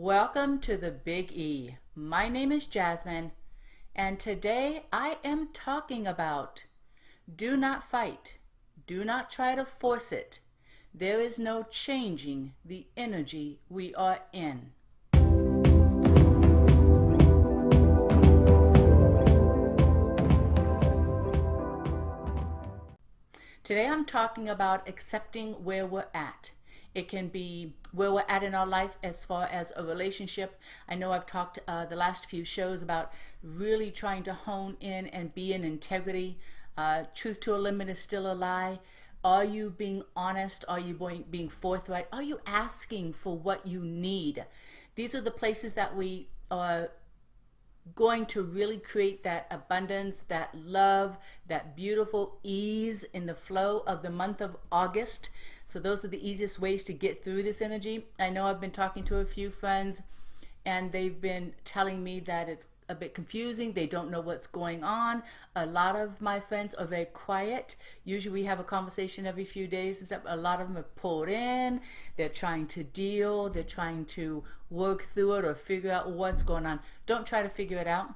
Welcome to the Big E. My name is Jasmine, and today I am talking about do not fight. Do not try to force it. There is no changing the energy we are in. Today I'm talking about accepting where we're at. It can be where we're at in our life as far as a relationship. I know I've talked the last few shows about really trying to hone in and be in integrity. Truth to a limit is still a lie. Are you being honest? Are you being forthright? Are you asking for what you need? These are the places that we are going to really create that abundance, that love, that beautiful ease in the flow of the month of August. So those are the easiest ways to get through this energy. I know I've been talking to a few friends and they've been telling me that it's a bit confusing. They don't know what's going on. A lot of my friends are very quiet. Usually we have a conversation every few days and stuff. A lot of them have pulled in. They're trying to deal. They're trying to work through it or figure out what's going on. Don't try to figure it out.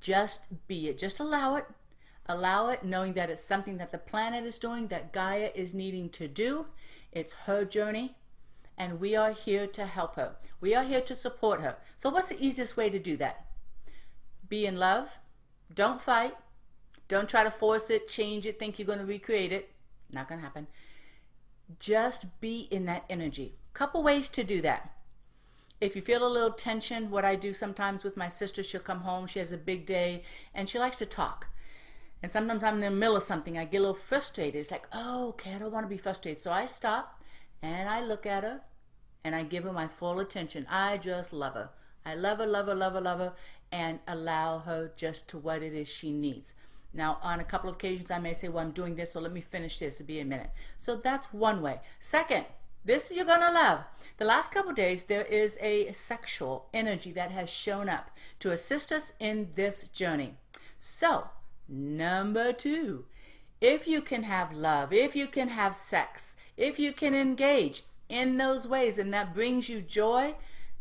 Just be it. Just allow it. Allow it, knowing that it's something that the planet is doing, that Gaia is needing to do. It's her journey, and we are here to help her. We are here to support her. So what's the easiest way to do that? Be in love. Don't fight. Don't try to force it, change it, think you're going to recreate it. Not going to happen. Just be in that energy. Couple ways to do that. If you feel a little tension, what I do sometimes with my sister, she'll come home, she has a big day, and she likes to talk. And sometimes I'm in the middle of something, I get a little frustrated. It's like, oh, okay, I don't want to be frustrated. So I stop and I look at her and I give her my full attention. I just love her. I love her, love her, love her, love her, and allow her just to what it is she needs. Now, on a couple of occasions, I may say, well, I'm doing this, so let me finish this. It'll be a minute. So that's one way. Second, this you're going to love. The last couple of days, there is a sexual energy that has shown up to assist us in this journey. So, number two, if you can have love, if you can have sex, if you can engage in those ways and that brings you joy,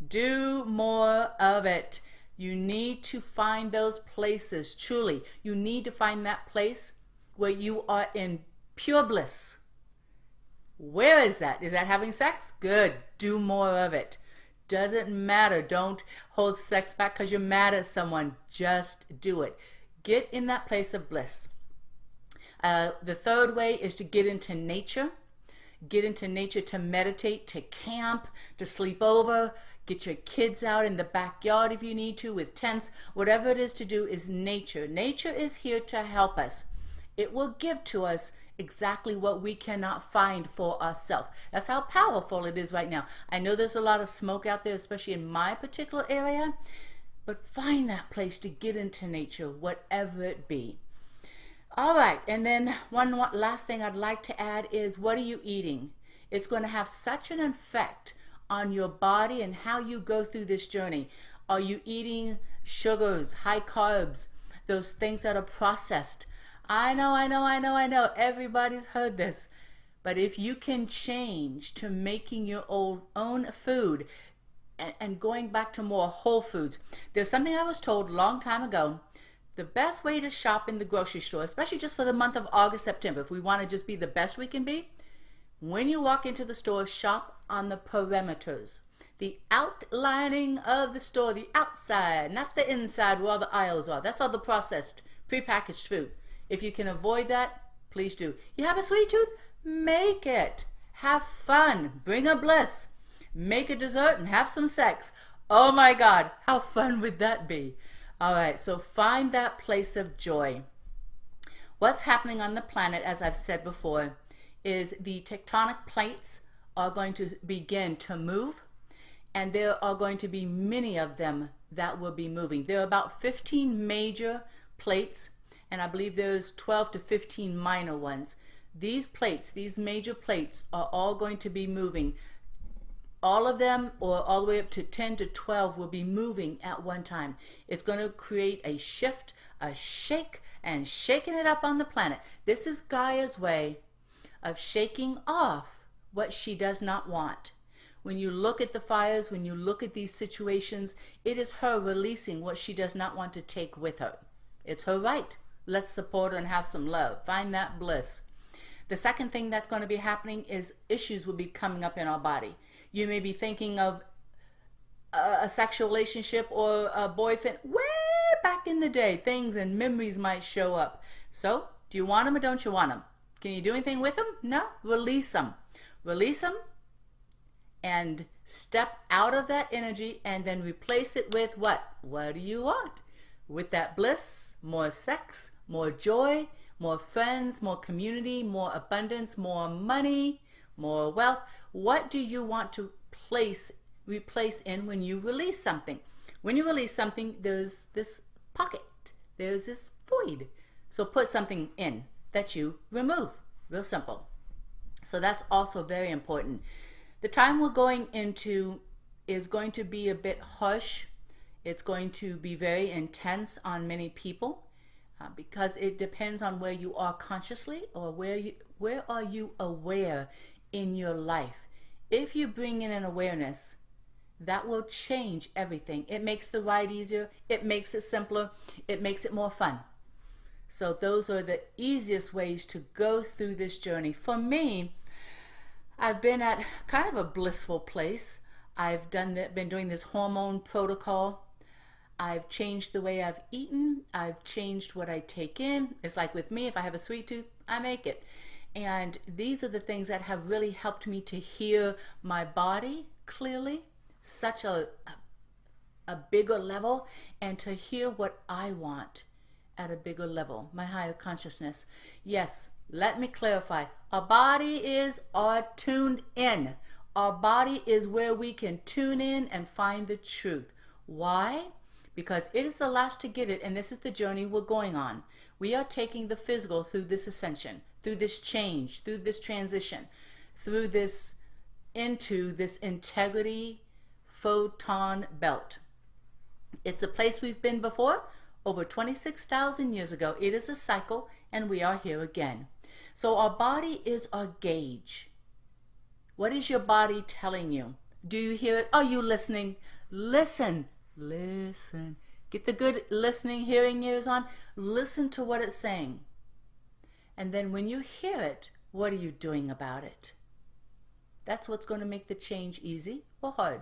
do more of it. You need to find those places, truly. You need to find that place where you are in pure bliss. Where is that? Is that having sex? Good. Do more of it. Doesn't matter. Don't hold sex back because you're mad at someone. Just do it. Get in that place of bliss. The third way is to get into nature. Get into nature to meditate, to camp, to sleep over. Get your kids out in the backyard if you need to with tents. Whatever it is to do is nature. Nature is here to help us. It will give to us exactly what we cannot find for ourselves. That's how powerful it is right now. I know there's a lot of smoke out there, especially in my particular area. But find that place to get into nature, whatever it be. All right, and then one last thing I'd like to add is, what are you eating? It's going to have such an effect on your body and how you go through this journey. Are you eating sugars, high carbs, those things that are processed? I know. Everybody's heard this. But if you can change to making your own food, and going back to more whole foods. There's something I was told a long time ago. The best way to shop in the grocery store, especially just for the month of August, September, if we want to just be the best we can be, when you walk into the store, shop on the perimeters. The outlining of the store, the outside, not the inside where all the aisles are. That's all the processed, prepackaged food. If you can avoid that, please do. You have a sweet tooth? Make it. Have fun. Bring a bliss. Make a dessert and have some sex. Oh my God, how fun would that be? All right, so find that place of joy. What's happening on the planet, as I've said before, is the tectonic plates are going to begin to move, and there are going to be many of them that will be moving. There are about 15 major plates, and I believe there's 12 to 15 minor ones. These plates, these major plates, are all going to be moving. All of them, or all the way up to 10 to 12, will be moving at one time. It's going to create a shift, a shake, and shaking it up on the planet. This is Gaia's way of shaking off what she does not want. When you look at the fires, when you look at these situations, it is her releasing what she does not want to take with her. It's her right. Let's support her and have some love. Find that bliss. The second thing that's going to be happening is issues will be coming up in our body. You may be thinking of a sexual relationship or a boyfriend way back in the day. Things and memories might show up. So, do you want them or don't you want them? Can you do anything with them? No? Release them. Release them and step out of that energy and then replace it with what? What do you want? With that bliss, more sex, more joy, more friends, more community, more abundance, more money, more wealth. What do you want to replace in when you release something? When you release something, there's this pocket, there's this void. So put something in that you remove. Real simple. So that's also very important. The time we're going into is going to be a bit harsh. It's going to be very intense on many people because it depends on where you are consciously or where are you aware in your life. If you bring in an awareness, that will change everything. It makes the ride easier. It makes it simpler. It makes it more fun. So those are the easiest ways to go through this journey. For me, I've been at kind of a blissful place. I've been doing this hormone protocol. I've changed the way I've eaten. I've changed what I take in. It's like with me, if I have a sweet tooth, I make it. And these are the things that have really helped me to hear my body clearly, such a bigger level, and to hear what I want at a bigger level, my higher consciousness. Yes, let me clarify. Our body is tuned in. Our body is where we can tune in and find the truth. Why? Because it is the last to get it, and this is the journey we're going on. We are taking the physical through this ascension, through this change, through this transition, through this into this integrity photon belt. It's a place we've been before, over 26,000 years ago. It is a cycle, and we are here again. So our body is our gauge. What is your body telling you? Do you hear it? Are you listening? Listen. Listen. Get the good listening, hearing ears on. Listen to what it's saying. And then when you hear it, what are you doing about it? That's what's going to make the change easy or hard.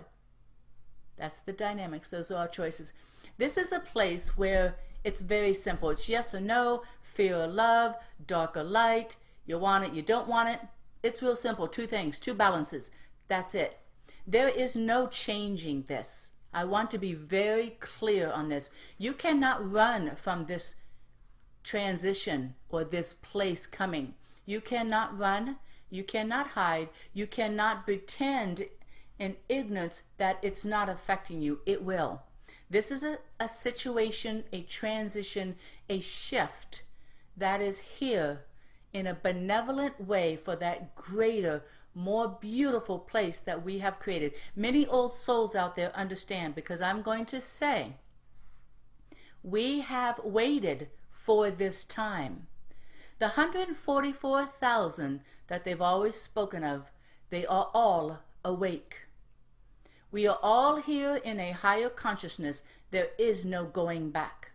That's the dynamics. Those are our choices. This is a place where it's very simple. It's yes or no, fear or love, dark or light. You want it, you don't want it. It's real simple. Two things, two balances. That's it. There is no changing this. I want to be very clear on this. You cannot run from this transition or this place coming. You cannot run. You cannot hide. You cannot pretend in ignorance that it's not affecting you. It will. This is a situation, a transition, a shift that is here in a benevolent way for that greater, more beautiful place that we have created. Many old souls out there understand, because I'm going to say, we have waited for this time. The 144,000 that they've always spoken of, they are all awake. We are all here in a higher consciousness. There is no going back.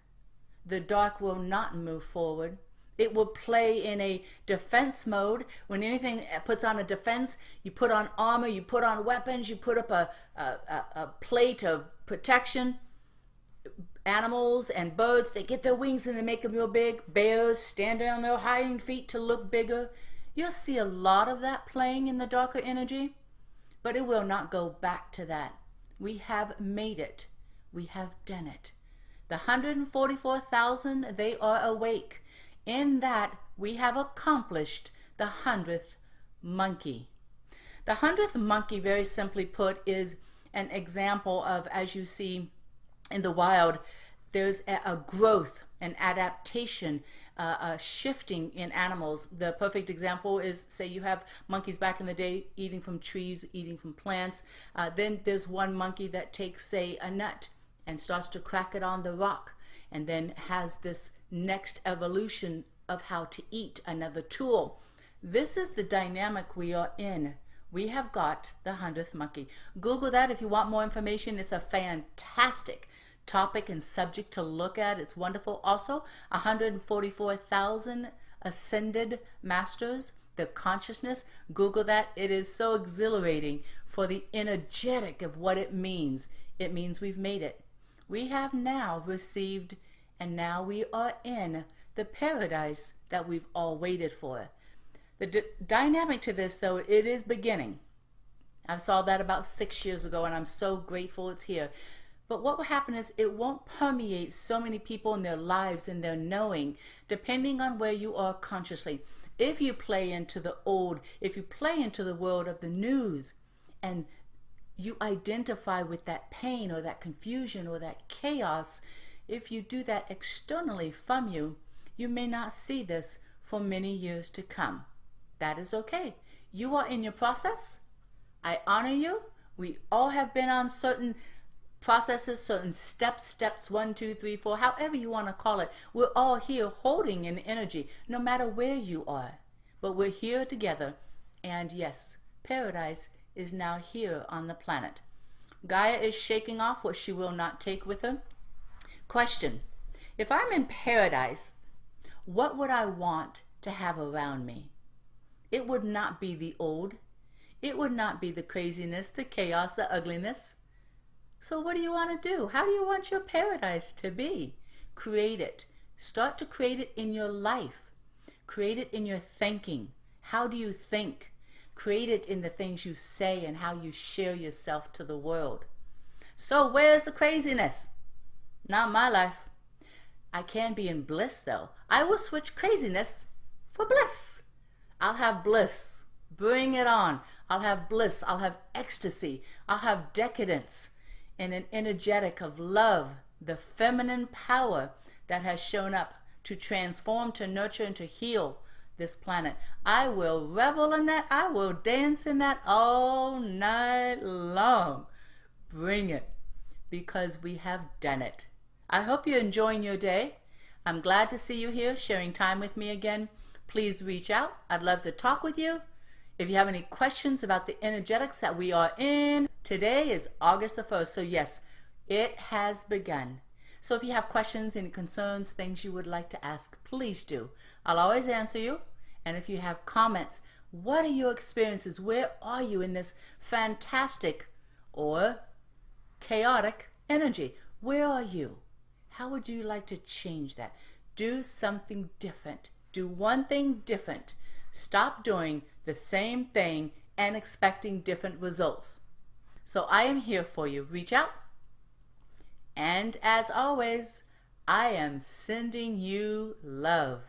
The dark will not move forward. It will play in a defense mode. When anything puts on a defense, you put on armor, you put on weapons, you put up a plate of protection. Animals and birds, they get their wings and they make them real big. Bears stand on their hind feet to look bigger. You'll see a lot of that playing in the darker energy, but it will not go back to that. We have made it. We have done it. The 144,000, they are awake. In that, we have accomplished the 100th monkey. The 100th monkey, very simply put, is an example of, as you see in the wild, there's a growth, an adaptation, a shifting in animals. The perfect example is, say you have monkeys back in the day eating from trees, eating from plants. Then there's one monkey that takes, say, a nut and starts to crack it on the rock, and then has this next evolution of how to eat, another tool. This is the dynamic we are in we have got the 100th monkey. Google that if you want more information. It's a fantastic topic and subject to look at. It's wonderful. Also, 144,000 ascended masters, the consciousness. Google that. It is so exhilarating for the energetic of what it means. It means we've made it. We have now received, and now we are in the paradise that we've all waited for. The dynamic to this, though, it is beginning. I saw that about 6 years ago, and I'm so grateful it's here. But what will happen is it won't permeate so many people in their lives and their knowing, depending on where you are consciously. If you play into the old, if you play into the world of the news, and you identify with that pain or that confusion or that chaos, if you do that externally from you, you may not see this for many years to come. That is okay. You are in your process. I honor you. We all have been on certain processes, certain steps 1, 2, 3, 4, however you want to call it. We're all here holding an energy, no matter where you are. But we're here together. And yes, paradise is now here on the planet. Gaia is shaking off what she will not take with her. Question: if I'm in paradise, what would I want to have around me? It would not be the old. It would not be the craziness, the chaos, the ugliness. So what do you want to do? How do you want your paradise to be? Create it. Start to create it in your life. Create it in your thinking. How do you think? Create it in the things you say and how you share yourself to the world. So where's the craziness? Not my life. I can be in bliss, though. I will switch craziness for bliss. I'll have bliss. Bring it on. I'll have bliss. I'll have ecstasy. I'll have decadence and an energetic of love, the feminine power that has shown up to transform, to nurture, and to heal this planet. I will revel in that. I will dance in that all night long. Bring it, because we have done it. I hope you're enjoying your day. I'm glad to see you here sharing time with me again. Please reach out. I'd love to talk with you. If you have any questions about the energetics that we are in, today is August the 1st. So yes, it has begun. So if you have questions, any concerns, things you would like to ask, please do. I'll always answer you. And if you have comments, what are your experiences? Where are you in this fantastic or chaotic energy? Where are you? How would you like to change that? Do something different. Do one thing different. Stop doing the same thing and expecting different results. So I am here for you. Reach out. And as always, I am sending you love.